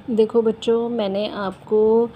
देखो बच्चों, मैंने आपको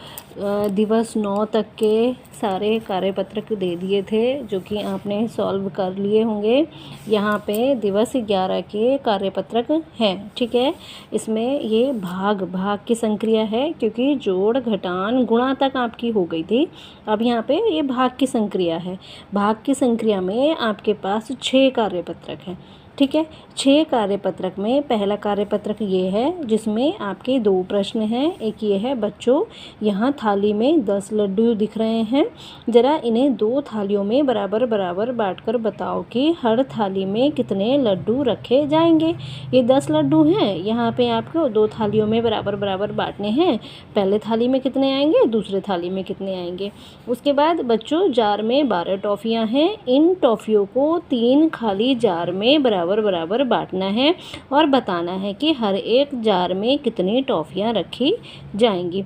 दिवस 9 तक के सारे कार्यपत्रक दे दिए थे जो कि आपने सॉल्व कर लिए होंगे। यहाँ पे दिवस 11 के कार्यपत्रक हैं, ठीक है। इसमें ये भाग की संक्रिया है, क्योंकि जोड़ घटान गुणा तक आपकी हो गई थी। अब यहाँ पे ये भाग की संक्रिया है। भाग की संक्रिया में आपके पास 6 कार्यपत्रक हैं, ठीक है। 6 कार्यपत्रक में पहला कार्यपत्रक ये है जिसमें आपके 2 प्रश्न हैं। एक ये है बच्चों, यहाँ थाली में 10 लड्डू दिख रहे हैं, ज़रा इन्हें 2 थालियों में बराबर बराबर बांटकर बताओ कि हर थाली में कितने लड्डू रखे जाएंगे। ये 10 लड्डू हैं, यहाँ पे आपको 2 थालियों में बराबर बराबर बांटने हैं। पहले थाली में कितने आएंगे, दूसरे थाली में कितने आएंगे। उसके बाद बच्चों, जार में 12 टॉफ़ियाँ हैं। इन टॉफ़ियों को 3 खाली जार में बराबर बराबर बांटना है और बताना है कि हर एक जार में कितनी टॉफ़ियाँ रखी जाएंगी।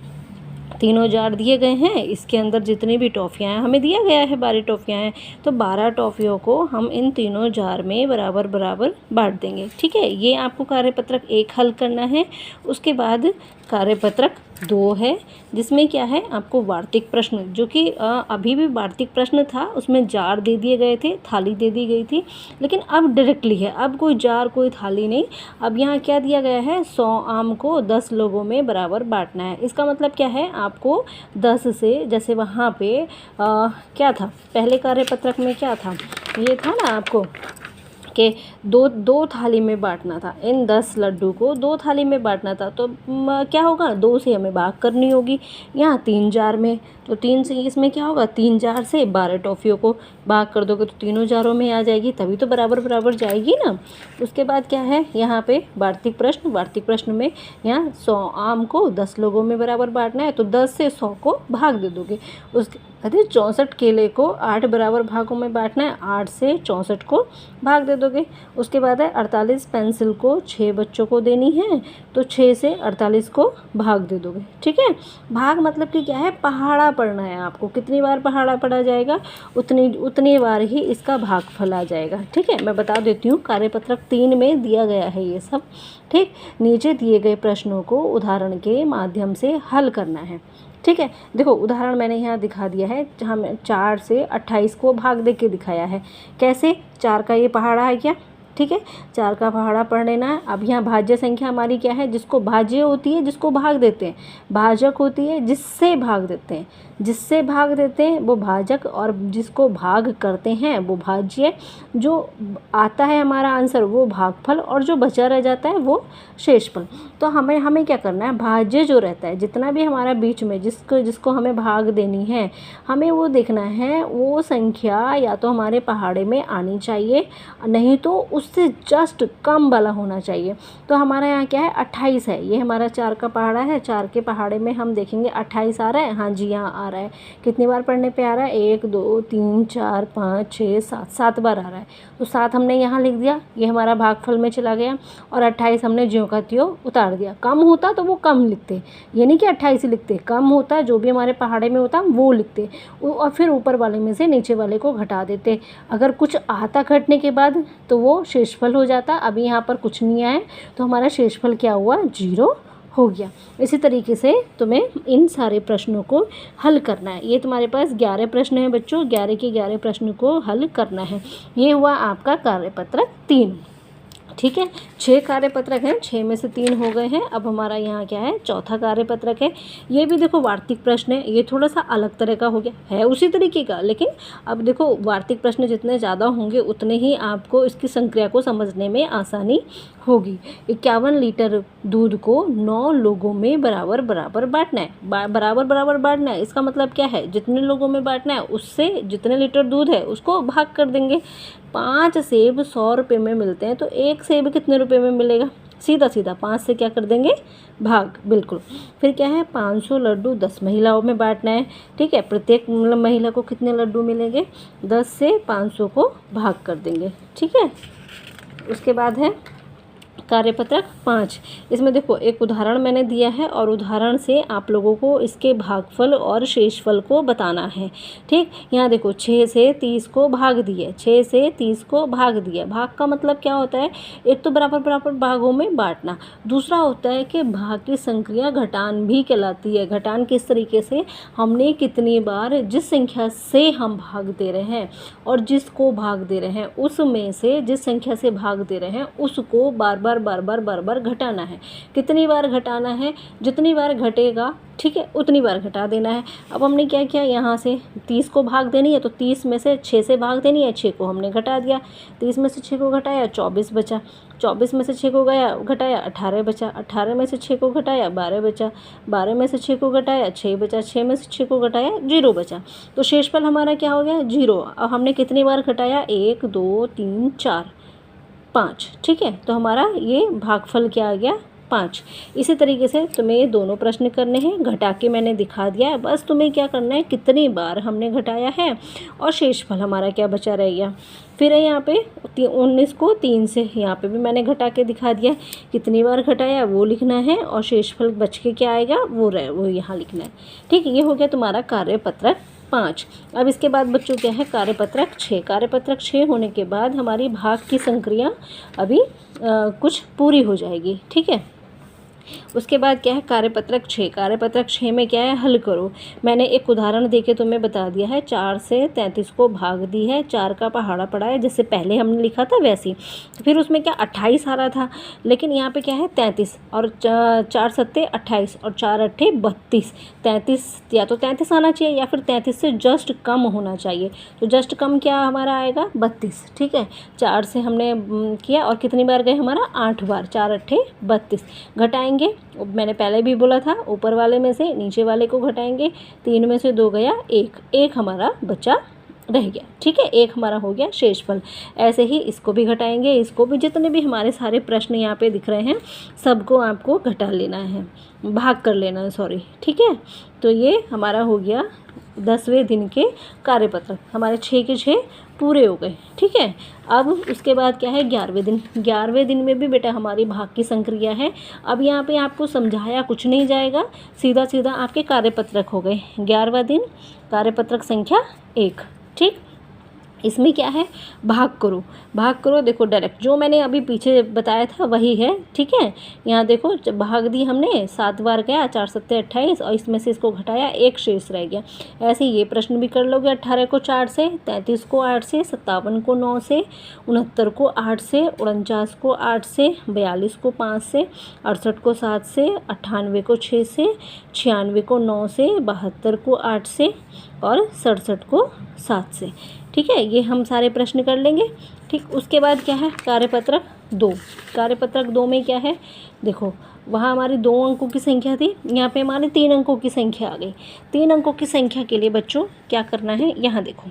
तीनों जार दिए गए हैं, इसके अंदर जितनी भी टॉफ़ियाँ हैं, हमें दिया गया है 12 टॉफ़ियाँ हैं, तो 12 टॉफ़ियों को हम इन तीनों जार में बराबर बराबर बांट देंगे, ठीक है। ये आपको कार्यपत्रक 1 हल करना है। उसके बाद कार्यपत्रक 2 है, जिसमें क्या है आपको वार्तिक प्रश्न, जो कि अभी भी वार्तिक प्रश्न था, उसमें जार दे दिए गए थे, थाली दे दी गई थी, लेकिन अब डायरेक्टली है, अब कोई जार कोई थाली नहीं। अब यहाँ क्या दिया गया है, 100 आम को 10 लोगों में बराबर बांटना है। इसका मतलब क्या है, आपको 10 से, जैसे वहाँ पे क्या था पहले कार्यपत्रक में, क्या था, ये था ना आपको कि दो थाली में बांटना था। इन 10 लड्डू को 2 थाली में बांटना था, तो क्या होगा, 2 से हमें भाग करनी होगी। यहाँ 3 जार में, तो 3 से इसमें क्या होगा, 3 जार से 12 टॉफ़ियों को भाग कर दोगे तो तीनों जारों में आ जाएगी, तभी तो बराबर बराबर जाएगी ना। उसके बाद क्या है, यहाँ पे वार्तिक प्रश्न में यहाँ 100 आम को 10 लोगों में बराबर बांटना है, तो 10 से 100 को भाग दे दोगे। उसके अरे 64 केले को 8 बराबर भागों में बांटना है, 8 से 64 को भाग दे दोगे। उसके बाद है 48 पेंसिल को 6 बच्चों को देनी है, तो 6 से 48 को भाग दे दोगे, ठीक है। भाग मतलब कि क्या है, पहाड़ा पढ़ना है आपको। कितनी बार पहाड़ा पढ़ा जाएगा, उतनी बार ही इसका भागफल आ जाएगा, ठीक है। मैं बता देती हूँ, कार्यपत्रक 3 में दिया गया है ये सब, ठीक। नीचे दिए गए प्रश्नों को उदाहरण के माध्यम से हल करना है, ठीक है। देखो उदाहरण मैंने यहाँ दिखा दिया है, जहाँ 4 से 28 को भाग दे के दिखाया है। कैसे, 4 का ये पहाड़ा है क्या, ठीक है, 4 का पहाड़ा पढ़ लेना है। अब यहाँ भाज्य संख्या हमारी क्या है, जिसको भाज्य होती है जिसको भाग देते हैं, भाजक होती है जिससे भाग देते हैं, जिससे भाग देते हैं वो भाजक, और जिसको भाग करते हैं वो भाज्य। जो आता है हमारा आंसर वो भागफल, और जो बचा रह जाता है वो शेषफल। तो हमें क्या करना है, भाज्य जो रहता है, जितना भी हमारा बीच में जिसको हमें भाग देनी है, हमें वो देखना है, वो संख्या या तो हमारे पहाड़े में आनी चाहिए, नहीं तो उससे जस्ट कम वाला होना चाहिए। तो हमारा यहाँ क्या है, 28 है, ये हमारा 4 का पहाड़ा है। 4 के पहाड़े में हम देखेंगे 28 आ रहा है, हाँ जी यहाँ आ रहा है। कितनी बार पढ़ने पे आ रहा है, 1 2 3 4 5 6 7, 7 बार आ रहा है। तो 7 हमने यहाँ लिख दिया, ये हमारा भागफल में चला गया, और 28 हमने ज्यों का त्यों उतार दिया। कम होता तो वो कम लिखते, ये नहीं कि 28 ही लिखते, कम होता जो भी हमारे पहाड़े में होता वो लिखते, और फिर ऊपर वाले में से नीचे वाले को घटा देते। अगर कुछ आता घटने के बाद तो वो शेषफल हो जाता। अभी यहाँ पर कुछ नहीं आया, तो हमारा शेषफल क्या हुआ, 0 हो गया। इसी तरीके से तुम्हें इन सारे प्रश्नों को हल करना है। ये तुम्हारे पास 11 प्रश्न हैं बच्चों, 11 के 11 प्रश्न को हल करना है। ये हुआ आपका कार्यपत्रक 3, ठीक है। 6 कार्यपत्रक हैं, 6 में से 3 हो गए हैं। अब हमारा यहाँ क्या है, चौथा कार्यपत्रक है। ये भी देखो वार्तिक प्रश्न है, ये थोड़ा सा अलग तरह का हो गया है, उसी तरीके का, लेकिन अब देखो वार्तिक प्रश्न जितने ज़्यादा होंगे उतने ही आपको इसकी संक्रिया को समझने में आसानी होगी। 51 लीटर दूध को 9 लोगों में बराबर बराबर बांटना है। बराबर बराबर बांटना है, इसका मतलब क्या है, जितने लोगों में बांटना है उससे जितने लीटर दूध है उसको भाग कर देंगे। 5 सेब 100 रुपये में मिलते हैं, तो 1 सेब कितने रुपए में मिलेगा, सीधा सीधा 5 से क्या कर देंगे, भाग, बिल्कुल। फिर क्या है, 500 लड्डू 10 महिलाओं में बांटना है, ठीक है। प्रत्येक महिला को कितने लड्डू मिलेंगे, 10 से 500 को भाग कर देंगे, ठीक है। उसके बाद है कार्यपत्रक 5। इसमें देखो एक उदाहरण मैंने दिया है और उदाहरण से आप लोगों को इसके भागफल और शेषफल को बताना है। ठीक, यहाँ देखो 6 से 30 को भाग दिए, 6 से 30 को भाग दिया। भाग का मतलब क्या होता है? एक तो बराबर बराबर भागों में बांटना, दूसरा होता है कि भाग की संक्रिया घटान भी कहलाती है। घटान किस तरीके से? हमने कितनी बार जिस संख्या से हम भाग दे रहे हैं और जिसको भाग दे रहे हैं उसमें से जिस संख्या से भाग दे रहे हैं उसको बार बार घटाना है। कितनी बार घटाना है? जितनी बार घटेगा, ठीक है, उतनी बार घटा देना है। अब हमने क्या किया, यहाँ से 30 को भाग देनी है तो 30 में से 6 से भाग देनी है, 6 को हमने घटा दिया। 30 में से 6 को घटाया 24 बचा, 24 में से 6 को घटाया 18 बचा, 18 में से 6 को घटाया 12 बचा, 12 में से 6 को घटाया 6 बचा, 6 में से 6 को घटाया 0 बचा। तो शेषफल हमारा क्या हो गया? 0। अब हमने कितनी बार घटाया? 1 2 3 4 5। ठीक है, तो हमारा ये भागफल क्या आ गया? 5। इसी तरीके से तुम्हें ये दोनों प्रश्न करने हैं, घटा के मैंने दिखा दिया है। बस तुम्हें क्या करना है, कितनी बार हमने घटाया है और शेषफल हमारा क्या बचा रह गया। फिर है यहाँ पे 19 को 3 से, यहाँ पे भी मैंने घटा के दिखा दिया, कितनी बार घटाया वो लिखना है और शेषफल बच के क्या आएगा वो यहाँ लिखना है। ठीक, ये हो गया तुम्हारा कार्यपत्रक 5। अब इसके बाद बच्चों क्या है? कार्यपत्रक 6। कार्यपत्रक 6 होने के बाद हमारी भाग की संक्रिया अभी कुछ पूरी हो जाएगी। ठीक है, उसके बाद क्या है? कार्यपत्रक 6। कार्यपत्रक 6 में क्या है? हल करो। मैंने एक उदाहरण देके तुम्हें बता दिया है। 4 से 33 को भाग दी है, 4 का पहाड़ा पड़ा है, जैसे पहले हमने लिखा था वैसे ही। फिर उसमें क्या 28 आ रहा था, लेकिन यहाँ पे क्या है 33 और 4 सत्ते 28 और 4 अट्ठे 32। 33 या तो 33 आना चाहिए या फिर 33 से जस्ट कम होना चाहिए। तो जस्ट कम क्या हमारा आएगा? 32। ठीक है, 4 से हमने किया और कितनी बार गए? हमारा 8 बार, 4 अट्ठे 32। घटाएंगे, मैंने पहले भी बोला था, ऊपर वाले में से नीचे वाले को घटाएंगे। 3 में से 2 गया 1, 1 हमारा बचा रह गया। ठीक है, 1 हमारा हो गया शेषफल। ऐसे ही इसको भी घटाएंगे, इसको भी, जितने भी हमारे सारे प्रश्न यहाँ पे दिख रहे हैं सबको आपको घटा लेना है, भाग कर लेना है, सॉरी। ठीक है, तो ये हमारा हो गया 10वें दिन के कार्यपत्रक, हमारे 6 के 6 पूरे हो गए। ठीक है, अब उसके बाद क्या है? 11वें दिन। 11वें दिन में भी बेटा हमारी भाग की संक्रिया है। अब यहाँ पे आपको समझाया कुछ नहीं जाएगा, सीधा सीधा आपके कार्यपत्रक हो गए। 11वां दिन कार्यपत्रक संख्या 1। ठीक, इसमें क्या है? भाग करो। भाग करो, देखो डायरेक्ट जो मैंने अभी पीछे बताया था वही है। ठीक है, यहाँ देखो जब भाग दी हमने 7 बार गया, 4 सत्ते 28 और इसमें से इसको घटाया 1 शेष रह गया। ऐसे ये प्रश्न भी कर लोगे। 18 को 4 से, 33 को 8 से, 57 को 9 से, 69 को 8 से, 49 को 8 से, 42 को 5 से, 68 को 7 से, 98 को 6 से, 96 को 9 से, 72 को 8 से और 67 को 7 से। ठीक है, ये हम सारे प्रश्न कर लेंगे। ठीक, उसके बाद क्या है? कार्यपत्रक 2। कार्यपत्रक 2 में क्या है? देखो वहाँ हमारी 2 अंकों की संख्या थी, यहाँ पे हमारे 3 अंकों की संख्या आ गई। 3 अंकों की संख्या के लिए बच्चों क्या करना है? यहाँ देखो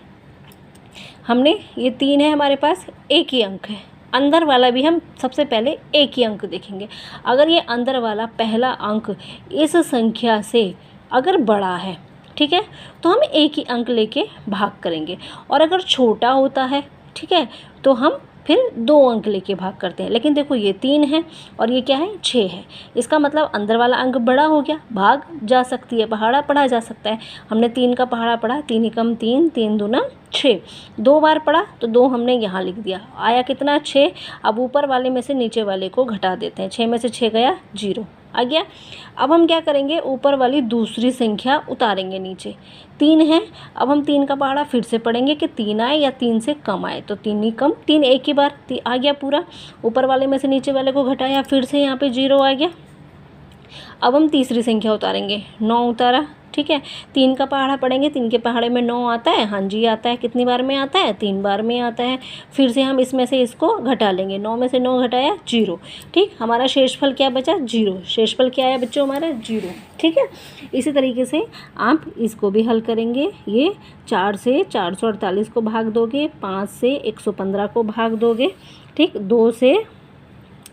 हमने ये 3 है हमारे पास, एक ही अंक है। अंदर वाला भी हम सबसे पहले एक ही अंक देखेंगे। अगर ये अंदर वाला पहला अंक इस संख्या से अगर बड़ा है, ठीक है, तो हम एक ही अंक लेके भाग करेंगे। और अगर छोटा होता है, ठीक है, तो हम फिर 2 अंक लेके भाग करते हैं। लेकिन देखो ये 3 है और ये क्या है? 6 है। इसका मतलब अंदर वाला अंक बड़ा हो गया, भाग जा सकती है, पहाड़ा पढ़ा जा सकता है। हमने 3 का पहाड़ा पढ़ा, 3 एकम 3, 3 दूना 6। 2 बार पढ़ा तो 2 हमने यहाँ लिख दिया, आया कितना? 6। अब ऊपर वाले में से नीचे वाले को घटा देते हैं। 6 में से 6 गया 0 आ गया। अब हम क्या करेंगे? ऊपर वाली दूसरी संख्या उतारेंगे नीचे। 3 है, अब हम 3 का पहाड़ा फिर से पढ़ेंगे कि 3 आए या 3 से कम आए। तो 3 ही कम, 3 एक ही बार आ गया पूरा। ऊपर वाले में से नीचे वाले को घटाया, फिर से यहाँ पे 0 आ गया। अब हम तीसरी संख्या उतारेंगे, 9 उतारा। ठीक है, 3 का पहाड़ा पढ़ेंगे, 3 के पहाड़े में 9 आता है। हाँ जी आता है। कितनी बार में आता है? 3 बार में आता है। फिर से हम इसमें से इसको घटा लेंगे, 9 में से 9 घटाया 0। ठीक, हमारा शेषफल क्या बचा? 0। शेषफल क्या आया बच्चों? हमारा 0। ठीक है, इसी तरीके से आप इसको भी हल करेंगे। ये 4 से 448 को भाग दोगे, 5 से 115 को भाग दोगे। ठीक, 2 से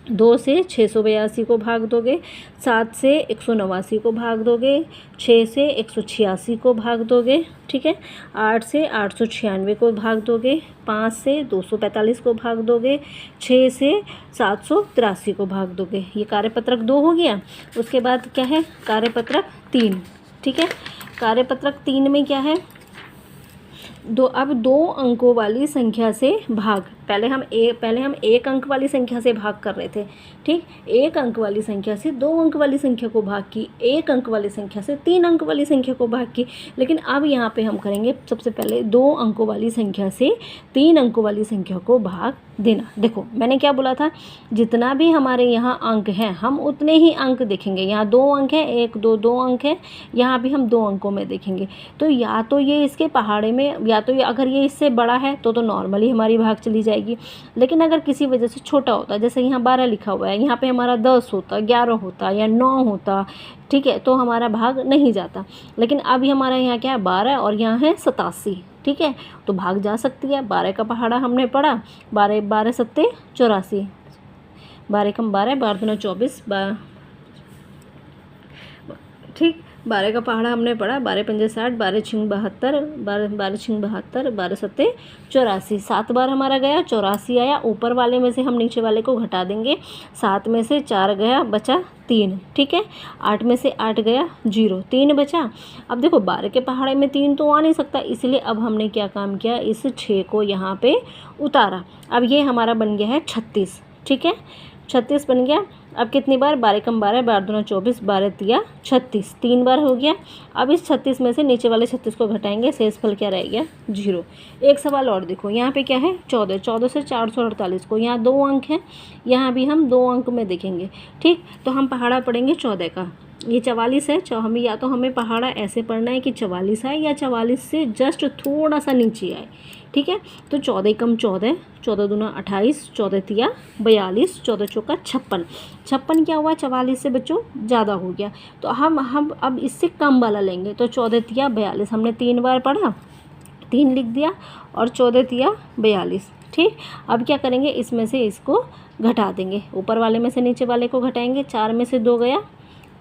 2 से 682 को भाग दोगे, 7 से 189 को भाग दोगे, 6 से 186 को भाग दोगे, ठीक है, 8 से 896 को भाग दोगे, 5 से 245 को भाग दोगे, 6 से 783 को भाग दोगे। ये कार्यपत्रक 2 हो गया। उसके बाद क्या है, कार्यपत्रक 3, ठीक है। कार्यपत्रक 3 में क्या है, अब 2 अंकों वाली संख्या से भाग। पहले हम 1 अंक वाली संख्या से भाग कर रहे थे, ठीक। 1 अंक वाली संख्या से 2 अंक वाली संख्या को भाग की, 1 अंक वाली संख्या से 3 अंक वाली संख्या को भाग की। लेकिन अब यहाँ पे हम करेंगे सबसे पहले 2 अंकों वाली संख्या से 3 अंकों वाली संख्या को भाग देना। देखो मैंने क्या बोला था, जितना भी हमारे यहाँ अंक हैं हम उतने ही अंक देखेंगे। यहाँ 2 अंक हैं, 1 2 2 अंक है, यहाँ भी हम 2 अंकों में देखेंगे। तो या तो ये इसके पहाड़े में, या तो ये अगर ये इससे बड़ा है तो नॉर्मली हमारी भाग चली जाएगी। लेकिन अगर किसी वजह से छोटा होता, जैसे यहाँ 12 लिखा हुआ है, यहाँ पे हमारा 10 होता, 11 होता या 9 होता, ठीक है, तो हमारा भाग नहीं जाता। लेकिन अभी हमारा यहाँ क्या है, 12 और यहाँ है 87, ठीक है, तो भाग जा सकती है। 12 का पहाड़ा हमने पढ़ा, 12 12 सत्ते 84, 12 कम 12, 12 दूना 24, ठीक। 12 का पहाड़ा हमने पढ़ा, 12 पंजे 60, 12 छिंग 72, 12 छिंग 72, 12 सत्ते 84, 7 बार हमारा गया, 84 आया। ऊपर वाले में से हम नीचे वाले को घटा देंगे, 7 में से 4 गया, बचा 3, ठीक है। 8 में से 8 गया, 0, 3 बचा। अब देखो 12 के पहाड़े में 3 तो आ नहीं सकता, इसलिए अब हमने क्या काम किया, इस 6 को यहाँ पे उतारा। अब ये हमारा बन गया है 36, ठीक है, 36 बन गया। अब कितनी बार, 12 कम 12, 12 दूना 24, 12 तिया 36, 3 बार हो गया। अब इस 36 में से नीचे वाले 36 को घटाएंगे, शेषफल क्या रह गया, 0। एक सवाल और देखो, यहाँ पे क्या है, 14, 14 से 448 को, यहाँ 2 अंक हैं, यहाँ भी हम 2 अंक में देखेंगे, ठीक। तो हम पहाड़ा पढ़ेंगे 14 का, ये 44 है। हम या तो हमें पहाड़ा ऐसे पढ़ना है कि 44 आए या 44 से जस्ट थोड़ा सा नीचे आए, ठीक है। तो 14 कम 14, 14 दूना 28, 14 तिया 42, 14 चौका 56, 56 क्या हुआ, 44 से बच्चों ज़्यादा हो गया, तो हम अब इससे कम वाला लेंगे। तो 14 तिया 42 हमने 3 बार पढ़ा, 3 लिख दिया, और 14 तिया 42, ठीक। अब क्या करेंगे, इसमें से इसको घटा देंगे, ऊपर वाले में से नीचे वाले को घटाएंगे। 4 में से 2 गया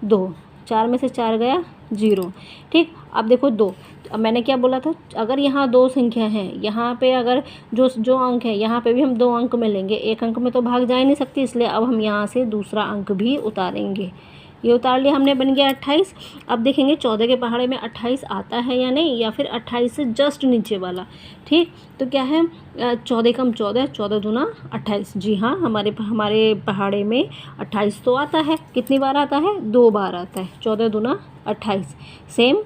2, 4 में से 4 गया 0, ठीक। अब देखो 2, अब मैंने क्या बोला था, अगर यहाँ 2 संख्या हैं, यहाँ पे अगर जो अंक है, यहाँ पे भी हम 2 अंक में लेंगे, 1 अंक में तो भाग जा ही नहीं सकती, इसलिए अब हम यहाँ से दूसरा अंक भी उतारेंगे। ये उतार लिया हमने, बन गया 28। अब देखेंगे 14 के पहाड़े में 28 आता है या नहीं, या फिर 28 से जस्ट नीचे वाला, ठीक। तो क्या है, 14 कम 14, 14 दूना 28, जी हाँ, हमारे पहाड़े में 28 तो आता है। कितनी बार आता है, 2 बार आता है, 14 दूना 28। सेम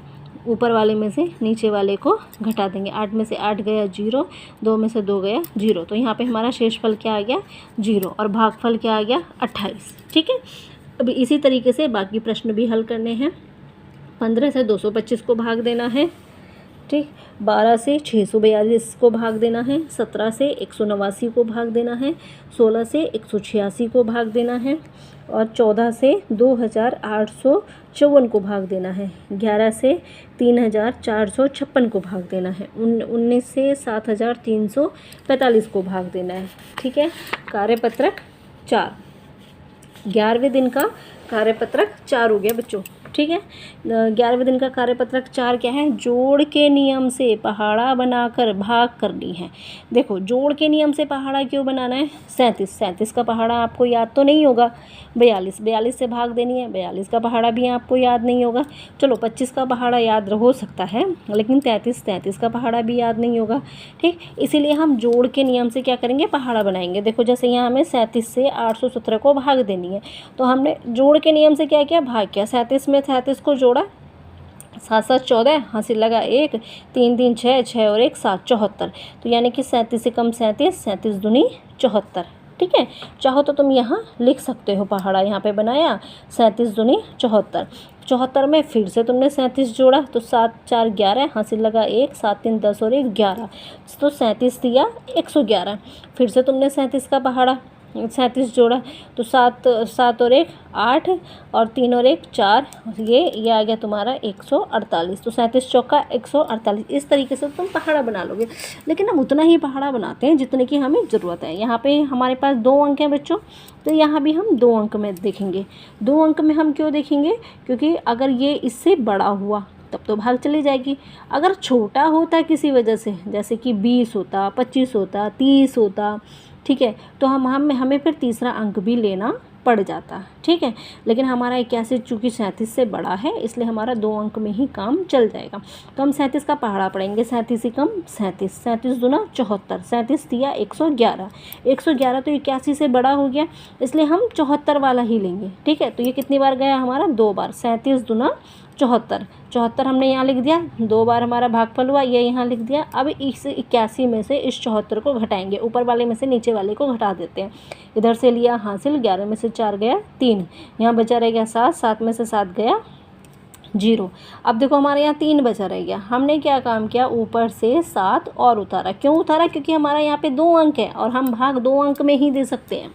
ऊपर वाले में से नीचे वाले को घटा देंगे, 8 में से 8 गया 0, 2 में से 2 गया 0, तो यहाँ पे हमारा शेषफल क्या आ गया, 0, और भागफल क्या आ गया, 28, ठीक है। अब इसी तरीके से बाकी प्रश्न भी हल करने हैं। 15 से 225 को भाग देना है, ठीक। 12 से 642 को भाग देना है, 17 से 189 को भाग देना है, 16 से 186 को भाग देना है, और 14 से 2854 को भाग देना है, 11 से 3456 को भाग देना है, 19 से 7345 को भाग देना है, ठीक है। कार्यपत्रक 4, 11वें दिन का कार्यपत्रक 4 हो गया बच्चों, ठीक है। 11वें दिन का कार्यपत्रक 4 क्या है, जोड़ के नियम से पहाड़ा बनाकर भाग करनी है। देखो जोड़ के नियम से पहाड़ा क्यों बनाना है, 37 का पहाड़ा आपको याद तो नहीं होगा, 42 से भाग देनी है, 42 का पहाड़ा भी आपको याद नहीं होगा। चलो 25 का पहाड़ा याद हो सकता है, लेकिन 33 का पहाड़ा भी याद नहीं होगा, ठीक। इसीलिए हम जोड़ के नियम से क्या करेंगे, पहाड़ा बनाएंगे। देखो जैसे यहाँ हमें 37 से 817 को भाग देनी है, तो हमने जोड़ के नियम से क्या किया, भाग किया। 37 में 37 को जोड़ा, 7 7 14, हासिल लगा 1, 3 3 6, 6 और 1 7, 74। तो यानी कि 37 से कम 37, 37 दूनी 74, ठीक है। चाहो तो तुम यहाँ लिख सकते हो, पहाड़ा यहाँ पे बनाया, 37 दूनी 74। 74 में फिर से तुमने 37 जोड़ा, तो 7 4 11, हासिल लगा 1, 7 3 10 और 1 11, तो 37 दिया 111। फिर से तुमने 37 का पहाड़ा 37 जोड़ा तो 7 7 और 1 8 और 3 और 1 4, ये आ गया तुम्हारा 148। तो 37 चौका 148। इस तरीके से तुम पहाड़ा बना लोगे, लेकिन हम उतना ही पहाड़ा बनाते हैं जितने की हमें ज़रूरत है। यहाँ पे हमारे पास 2 अंक हैं बच्चों, तो यहाँ भी हम 2 अंक में देखेंगे। 2 अंक में हम क्यों देखेंगे, क्योंकि अगर ये इससे बड़ा हुआ तब तो भाग चली जाएगी। अगर छोटा होता किसी वजह से, जैसे कि 20 होता, 25 होता, 30 होता, ठीक है, तो हमें फिर तीसरा अंक भी लेना पड़ जाता, ठीक है। लेकिन हमारा 81 चूँकि 37 से बड़ा है, इसलिए हमारा 2 अंक में ही काम चल जाएगा। तो हम 37 का पहाड़ा पढ़ेंगे। 37 ही कम 37, 37 दूना 74, 37 दिया 111, 111 तो 81 से बड़ा हो गया, इसलिए हम 74 वाला ही लेंगे, ठीक है। तो ये कितनी बार गया हमारा, 2 बार। 37 दूना 74, 74 हमने यहाँ लिख दिया, 2 बार हमारा भागफल हुआ, ये यहाँ लिख दिया। अब इस 81 में से इस 74 को घटाएंगे, ऊपर वाले में से नीचे वाले को घटा देते हैं। इधर से लिया हासिल, 11 में से 4 गया 3, यहाँ बचा रह गया 7, 7 में से 7 गया 0। अब देखो हमारे यहाँ 3 बचा रह गया। हमने क्या काम किया, ऊपर से 7 और उतारा। क्यों उतारा, क्योंकि हमारा यहाँ पे 2 अंक है और हम भाग 2 अंक में ही दे सकते हैं,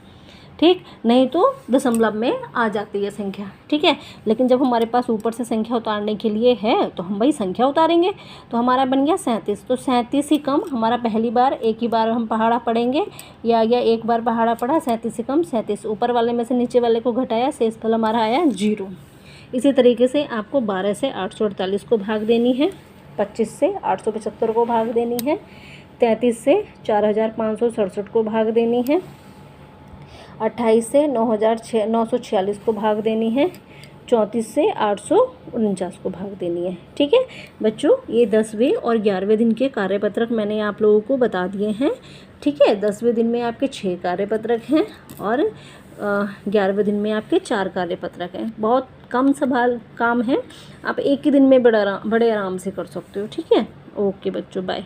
ठीक, नहीं तो दशमलव में आ जाती है संख्या, ठीक है। लेकिन जब हमारे पास ऊपर से संख्या उतारने के लिए है तो हम भाई संख्या उतारेंगे। तो हमारा बन गया 37। तो 37 ही कम हमारा पहली बार, एक ही बार हम पहाड़ा पढ़ेंगे, ये आ गया, एक बार पहाड़ा पढ़ा। 37 ही कम 37, ऊपर वाले में से नीचे वाले को घटाया, शेषफल हमारा आया 0। इसी तरीके से आपको 12 से 848 को भाग देनी है, 25 से 875 को भाग देनी है, 33 से 4567 को भाग देनी है, 28 से 946 को भाग देनी है, 34 से 849 को भाग देनी है, ठीक है बच्चों। ये 10वें और 11वें दिन के कार्यपत्रक मैंने आप लोगों को बता दिए हैं, ठीक है। 10वें दिन में आपके 6 कार्यपत्रक हैं और 11वें दिन में आपके 4 कार्यपत्रक हैं। बहुत कम सवाल काम है, आप एक ही दिन में बड़े आराम से कर सकते हो, ठीक है। ओके बच्चों, बाय।